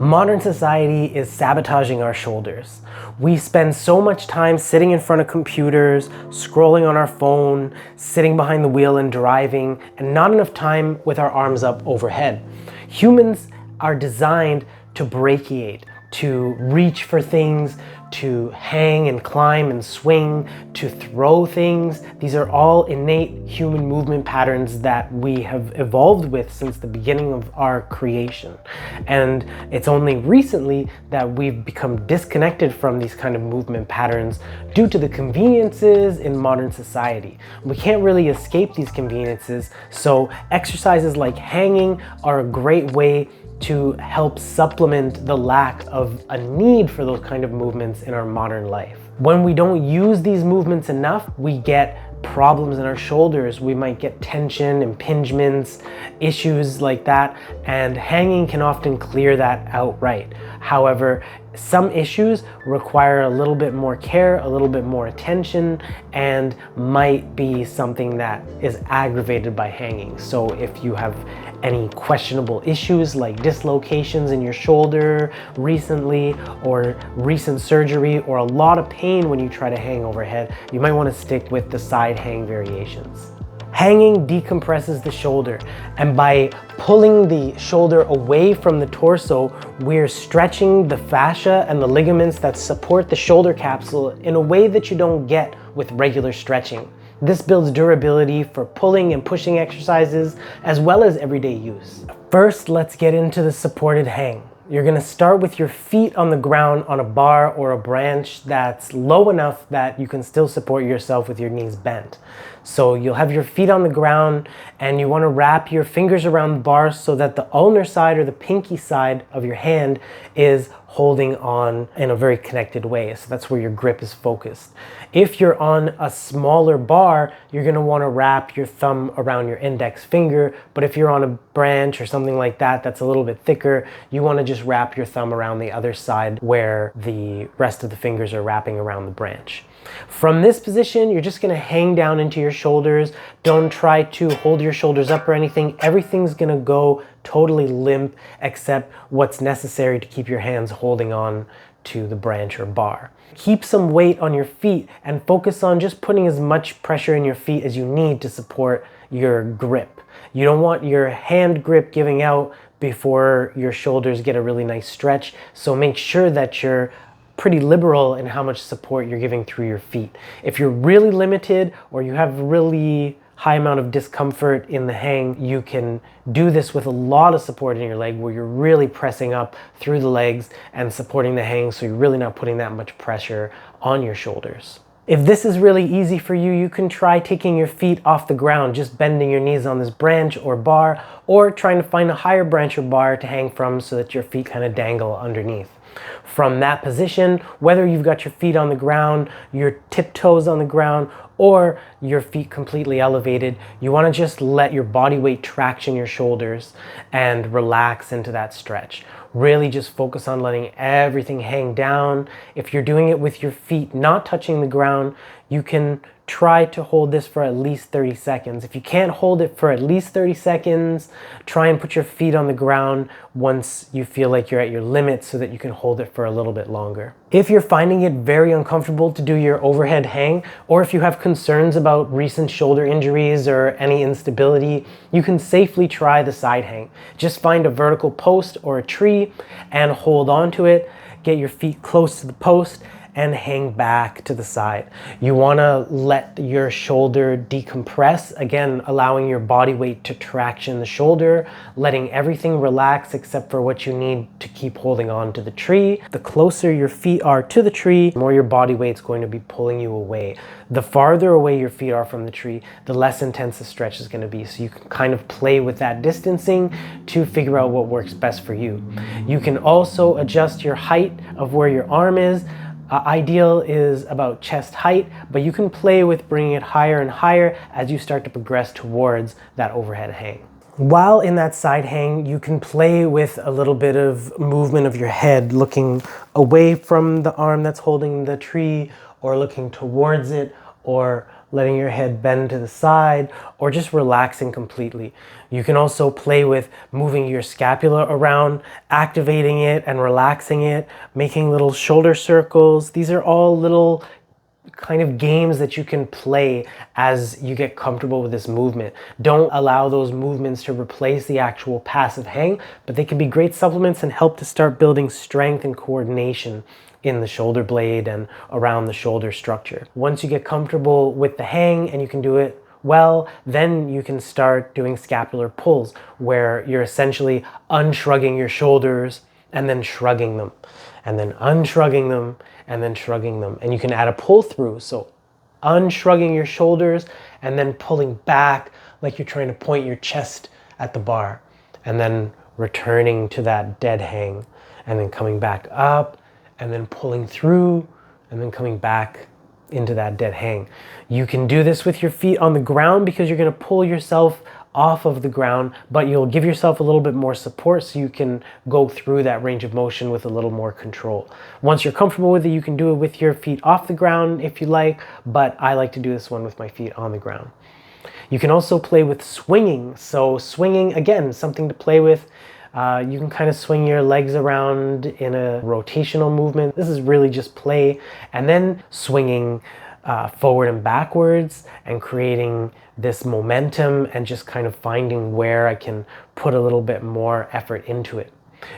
Modern society is sabotaging our shoulders. We spend so much time sitting in front of computers, scrolling on our phone, sitting behind the wheel and driving, and not enough time with our arms up overhead. Humans are designed to brachiate, to reach for things, to hang and climb and swing, to throw things. These are all innate human movement patterns that we have evolved with since the beginning of our creation. And it's only recently that we've become disconnected from these kind of movement patterns due to the conveniences in modern society. We can't really escape these conveniences, so exercises like hanging are a great way to help supplement the lack of a need for those kind of movements in our modern life. When we don't use these movements enough, we get problems in our shoulders. We might get tension, impingements, issues like that, and hanging can often clear that outright. However, some issues require a little bit more care, a little bit more attention, and might be something that is aggravated by hanging. So if you have any questionable issues like dislocations in your shoulder recently, or recent surgery, or a lot of pain when you try to hang overhead, you might want to stick with the side hang variations. Hanging decompresses the shoulder, and by pulling the shoulder away from the torso, we're stretching the fascia and the ligaments that support the shoulder capsule in a way that you don't get with regular stretching. This builds durability for pulling and pushing exercises as well as everyday use. First, let's get into the supported hang. You're gonna start with your feet on the ground on a bar or a branch that's low enough that you can still support yourself with your knees bent. So you'll have your feet on the ground and you wanna wrap your fingers around the bar so that the ulnar side or the pinky side of your hand is holding on in a very connected way. So that's where your grip is focused. If you're on a smaller bar, you're gonna wanna wrap your thumb around your index finger. But if you're on a branch or something like that that's a little bit thicker, you wanna just wrap your thumb around the other side where the rest of the fingers are wrapping around the branch. From this position, you're just gonna hang down into your shoulders. Don't try to hold your shoulders up or anything. Everything's gonna go totally limp except what's necessary to keep your hands holding on to the branch or bar. Keep some weight on your feet and focus on just putting as much pressure in your feet as you need to support your grip. You don't want your hand grip giving out before your shoulders get a really nice stretch, so make sure that you're pretty liberal in how much support you're giving through your feet. If you're really limited or you have really high amount of discomfort in the hang, you can do this with a lot of support in your leg where you're really pressing up through the legs and supporting the hang, so you're really not putting that much pressure on your shoulders. If this is really easy for you, you can try taking your feet off the ground, just bending your knees on this branch or bar, or trying to find a higher branch or bar to hang from so that your feet kind of dangle underneath. From that position, whether you've got your feet on the ground, your tiptoes on the ground, or your feet completely elevated, you want to just let your body weight traction your shoulders and relax into that stretch. Really just focus on letting everything hang down. If you're doing it with your feet not touching the ground, you can try to hold this for at least 30 seconds. If you can't hold it for at least 30 seconds, try and put your feet on the ground once you feel like you're at your limit so that you can hold it for a little bit longer. If you're finding it very uncomfortable to do your overhead hang, or if you have concerns about recent shoulder injuries or any instability, you can safely try the side hang. Just find a vertical post or a tree and hold on to it. Get your feet close to the post and hang back to the side. You want to let your shoulder decompress, again allowing your body weight to traction the shoulder, letting everything relax except for what you need to keep holding on to the tree. The closer your feet are to the tree, the more your body weight's going to be pulling you away. The farther away your feet are from the tree, the less intense the stretch is going to be. So you can kind of play with that distancing to figure out what works best for you. You can also adjust your height of where your arm is. Ideal is about chest height, but you can play with bringing it higher and higher as you start to progress towards that overhead hang. While in that side hang, you can play with a little bit of movement of your head, looking away from the arm that's holding the tree, or looking towards it, or letting your head bend to the side, or just relaxing completely. You can also play with moving your scapula around, activating it and relaxing it, making little shoulder circles. These are all little kind of games that you can play as you get comfortable with this movement. Don't allow those movements to replace the actual passive hang, but they can be great supplements and help to start building strength and coordination in the shoulder blade and around the shoulder structure. Once you get comfortable with the hang and you can do it well, then you can start doing scapular pulls, where you're essentially unshrugging your shoulders and then shrugging them, and then unshrugging them, and then shrugging them. And you can add a pull through. So unshrugging your shoulders and then pulling back like you're trying to point your chest at the bar, and then returning to that dead hang, and then coming back up, and then pulling through, and then coming back into that dead hang. You can do this with your feet on the ground because you're going to pull yourself off of the ground, but you'll give yourself a little bit more support so you can go through that range of motion with a little more control. Once you're comfortable with it, you can do it with your feet off the ground if you like, but I like to do this one with my feet on the ground. You can also play with swinging. So swinging, again, something to play with. You can kind of swing your legs around in a rotational movement. This is really just play. And then swinging forward and backwards and creating this momentum and just kind of finding where I can put a little bit more effort into it.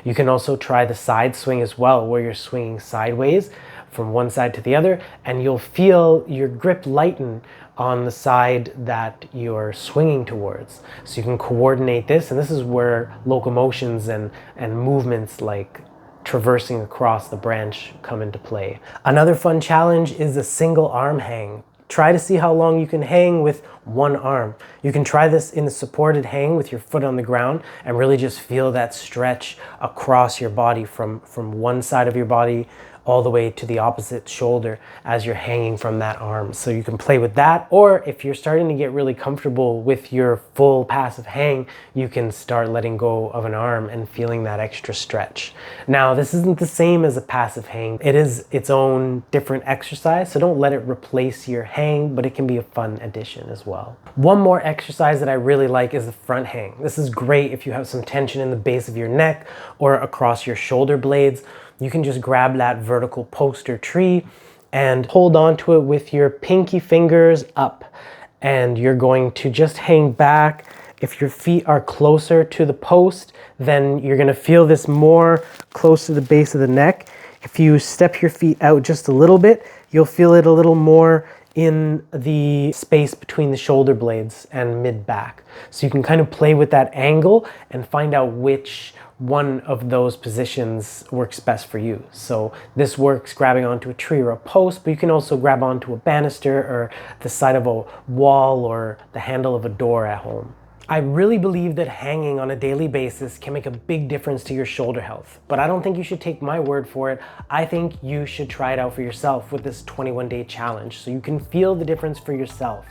You can also try the side swing as well, where you're swinging sideways from one side to the other, and you'll feel your grip lighten on the side that you're swinging towards. So you can coordinate this, and this is where locomotions and movements like traversing across the branch come into play. Another fun challenge is a single arm hang. Try to see how long you can hang with one arm. You can try this in the supported hang with your foot on the ground and really just feel that stretch across your body from one side of your body all the way to the opposite shoulder as you're hanging from that arm. So you can play with that, or if you're starting to get really comfortable with your full passive hang, you can start letting go of an arm and feeling that extra stretch. Now, this isn't the same as a passive hang. It is its own different exercise, so don't let it replace your hang, but it can be a fun addition as well. One more exercise that I really like is the front hang. This is great if you have some tension in the base of your neck or across your shoulder blades. You can just grab that vertical post or tree and hold on to it with your pinky fingers up. And you're going to just hang back. If your feet are closer to the post, then you're going to feel this more close to the base of the neck. If you step your feet out just a little bit, you'll feel it a little more in the space between the shoulder blades and mid-back. So you can kind of play with that angle and find out which one of those positions works best for you. So this works grabbing onto a tree or a post, but you can also grab onto a banister or the side of a wall or the handle of a door at home. I really believe that hanging on a daily basis can make a big difference to your shoulder health, but I don't think you should take my word for it. I think you should try it out for yourself with this 21-day challenge so you can feel the difference for yourself.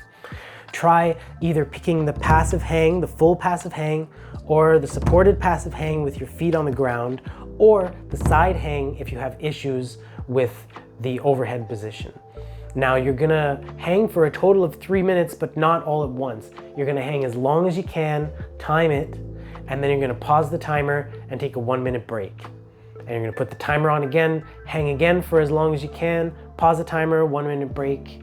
Try either picking the passive hang, the full passive hang, or the supported passive hang with your feet on the ground, or the side hang if you have issues with the overhead position. Now you're gonna hang for a total of 3 minutes, but not all at once. You're gonna hang as long as you can, time it, and then you're gonna pause the timer and take a 1-minute break. And you're gonna put the timer on again, hang again for as long as you can, pause the timer, 1-minute break,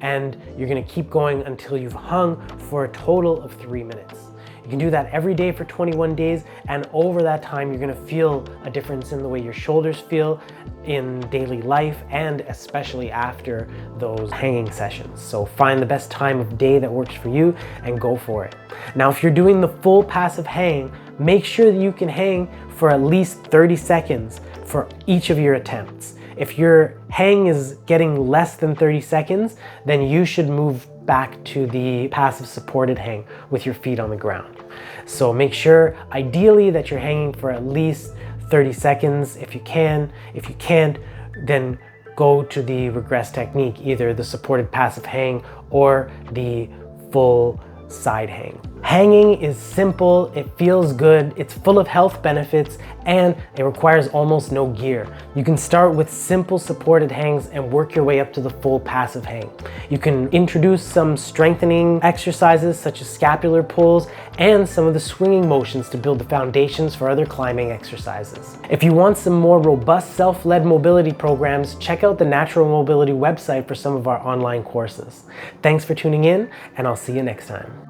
and you're gonna keep going until you've hung for a total of 3 minutes. You can do that every day for 21 days, and over that time, you're gonna feel a difference in the way your shoulders feel in daily life, and especially after those hanging sessions. So find the best time of day that works for you and go for it. Now, if you're doing the full passive hang, make sure that you can hang for at least 30 seconds for each of your attempts. If your hang is getting less than 30 seconds, then you should move back to the passive supported hang with your feet on the ground. So make sure, ideally, that you're hanging for at least 30 seconds if you can. If you can't, then go to the regress technique, either the supported passive hang or the full side hang. Hanging is simple, it feels good, it's full of health benefits, and it requires almost no gear. You can start with simple supported hangs and work your way up to the full passive hang. You can introduce some strengthening exercises such as scapular pulls and some of the swinging motions to build the foundations for other climbing exercises. If you want some more robust self-led mobility programs, check out the Natural Mobility website for some of our online courses. Thanks for tuning in, and I'll see you next time.